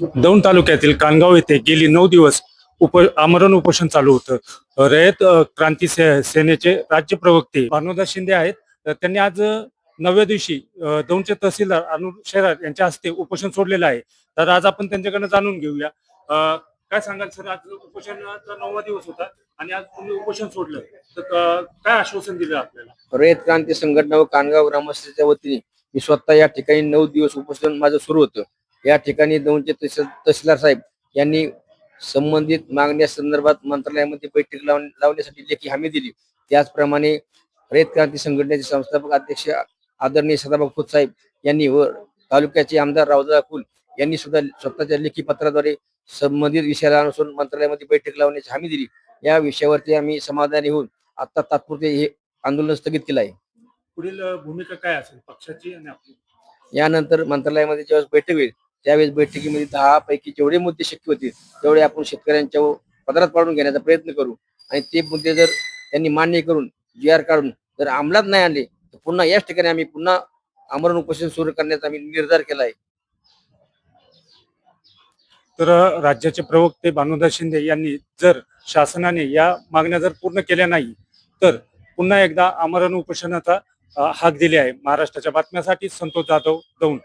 दौंड तालुक्यातील कानगाव येथे गेली 9 दिवस आमरण उपोषण चालू होतं. रयत क्रांती सेनेचे राज्य प्रवक्ते भानुदास शिंदे आहेत. तर त्यांनी आज 9व्या दिवशी दौंडचे तहसीलदार अनुप शेलार यांच्या हस्ते उपोषण सोडलेलं आहे. तर आज आपण त्यांच्याकडनं जाणून घेऊया. काय सांगाल सर, आज उपोषणाचा 9वा दिवस होता आणि आज तुम्ही उपोषण सोडलं, तर काय आश्वासन दिलं आपल्याला? रयत क्रांती संघटना व कानगाव ग्रामस्थांच्या वतीने मी स्वतः या ठिकाणी 9 दिवस उपोषण माझं सुरू होतं. या ठिकाणी दौंडचे तहसीलदार साहेब यांनी संबंधित मागण्या संदर्भात मंत्रालयामध्ये बैठक लावण्यासाठी लेखी हमी दिली. त्याचप्रमाणे रयत क्रांती संघटनेचे संस्थापक अध्यक्ष आदरणीय सदाभाऊ खोत साहेब यांनी व तालुक्याचे आमदार रावदादा कुल यांनी सुद्धा स्वतःच्या लेखी पत्राद्वारे संबंधित विषयाला अनुसरून मंत्रालयामध्ये बैठक लावण्याची हमी दिली. या विषयावरती आम्ही समाधानी होऊन आता तात्पुरते हे आंदोलन स्थगित केलं आहे. पुढील भूमिका काय असेल पक्षाची आणि आपली? यानंतर मंत्रालयामध्ये ज्यावेळेस बैठक होईल त्यावेळेस बैठकीमध्ये 10 पैकी जेवढे मुद्दे शक्य होतील तेवढे आपण शेतकऱ्यांच्या पदरात पाडून घेण्याचा प्रयत्न करू आणि ते मुद्दे जर त्यांनी मान्य करून GR काढून जर अंमलात नाही आणले तर पुन्हा याच ठिकाणी आम्ही पुन्हा आमरण उपोषण सुरू करण्याचा आम्ही निर्धार केला आहे. तर राज्याचे प्रवक्ते भानुदास शिंदे यांनी जर शासनाने या मागण्या जर पूर्ण केल्या नाही तर पुन्हा एकदा आमरण उपोषणाचा हाक दिली आहे. महाराष्ट्राच्या बातम्यासाठी संतोष जाधव, दौंड.